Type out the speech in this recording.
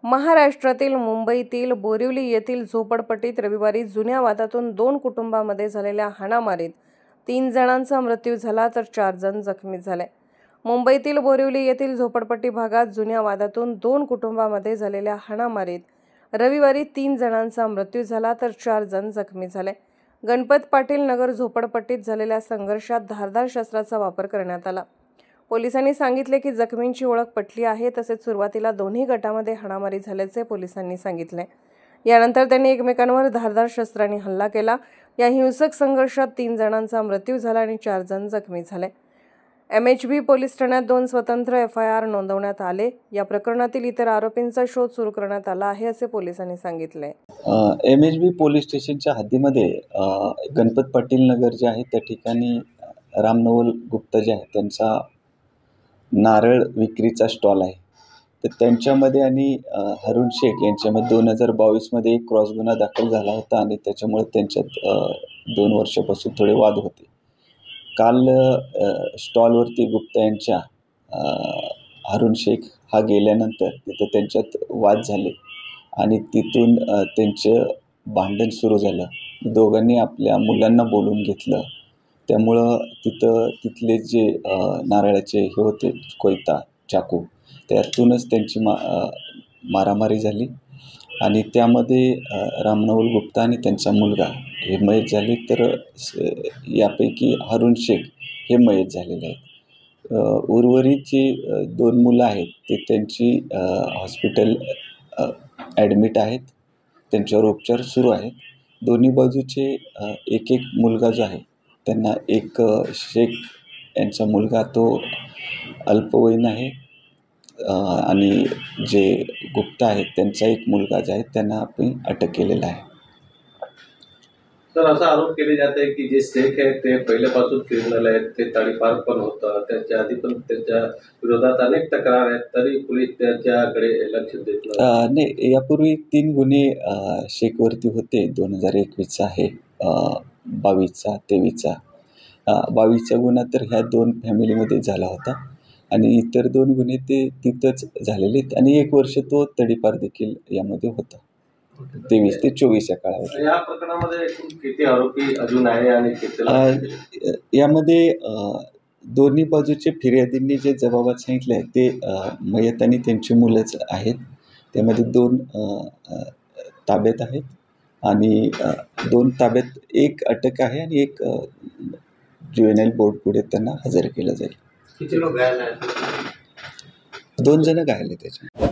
महाराष्ट्रातील मुंबईतील बोरिवली येथील झोपडपट्टीत रविवारी जुन्या वादातून 2 कुटुंबांमध्ये झालेल्या हाणामारीत 3 जणांचा मृत्यू झाला तर 4 जण जखमी झाले। मुंबईतील बोरिवली येथील झोपडपट्टी भागात जुन्या वादातून 2 कुटुंबांमध्ये झालेल्या हाणामारीत रविवारी 3 जणांचा मृत्यू झाला तर 4 जण जखमी झाले। गणपत पाटील नगर झोपडपट्टीत झालेल्या संघर्षात धारदार शस्त्राचा वापर करण्यात आला। पोलिसांनी सांगितले की जखमींची ओळख पटली आहे, तसेच सुरुवातीला दोन्ही गटांमध्ये हाणामारी झाल्याचे पोलिसांनी सांगितले। यानंतर त्यांनी एकमेकांवर धारदार शस्त्रांनी हल्ला केला। या हिंसक संघर्षात 3 जणांचा मृत्यू झाला आणि 4 जण जखमी झाले। MHB पोलीस ठाण्यात 2 स्वतंत्र FIR नोंदवण्यात आले। या प्रकरणातील इतर आरोपींचा शोध सुरू करण्यात आला आहे, असे पोलिसांनी सांगितले। MHB पोलीस स्टेशनच्या हद्दीमध्ये गणपत पाटील नगर जे आहे त्या ठिकाणी रामनवल गुप्ता जे आहे त्यांचा नारळ विक्रीचा स्टॉल आहे। तर त्यांच्यामध्ये आणि हरुण शेख यांच्यामध्ये 2022 मध्ये एक क्रॉस गुन्हा दाखल झाला होता आणि त्याच्यामुळे त्यांच्यात 2 वर्षापासून थोडे वाद होते। काल स्टॉलवरती गुप्ता यांच्या हरुण शेख हा गेल्यानंतर तिथं त्यांच्यात वाद झाले आणि तिथून त्यांचे भांडण सुरू झालं। दोघांनी आपल्या मुलांना बोलवून घेतलं, त्यामुळं तिथले जे नारळाचे हे होते कोयता चाकू, त्यातूनच त्यांची मारामारी झाली आणि त्यामध्ये रामनवल गुप्ता आणि त्यांचा मुलगा हे मयत झाले, तर यापैकी हरुण शेख हे मयत झालेले आहेत। उर्वरित जी 2 मुलं आहेत ते त्यांची हॉस्पिटल ॲडमिट आहेत, त्यांच्यावर उपचार सुरू आहेत। दोन्ही बाजूचे एक मुलगा जो आहे त्यांना एक शेख यांचा मुलगा तो अल्पवयीन आहे आणि जे गुप्ता आहेत त्यांचा एक मुलगा जो आहे त्यांना आपण अटक केलेला आहे। तर असा आरोप केले जात आहे की जे शेख आहेत ते पहिल्यापासून क्रिमिनल आहेत, ते तडीपार पण होतं, त्यांच्या आधी पण त्यांच्या विरोधात अनेक तक्रार आहेत, तरी पोलीस त्यांच्याकडे लक्ष देत नाही। यापूर्वी 3 गुन्हे शेखवरती होते। 2021चा आहे, 22चा, 23चा। 22चा गुन्हा तर ह्या 2 फॅमिलीमध्ये झाला होता आणि इतर 2 गुन्हे ते तिथंच झालेले आहेत आणि 1 वर्ष तो तडीपार देखील यामध्ये होता, 23 ते 24 या काळामध्ये। या प्रकरणामध्ये किती आरोपी अजून आहे आणि यामध्ये दोन्ही बाजूचे फिर्यादींनी जे जबाबात सांगितले आहे ते मयत आणि त्यांची मुलंच आहेत। त्यामध्ये 2 ताब्यात आहेत आणि 2 ताब्यात, 1 अटक आहे आणि 1 ज्युव्हेनाइल बोर्ड पुढे त्यांना हजर केलं जाईल। किती लोक घायल आहेत? 2 जण घायल आहेत त्याच्यात।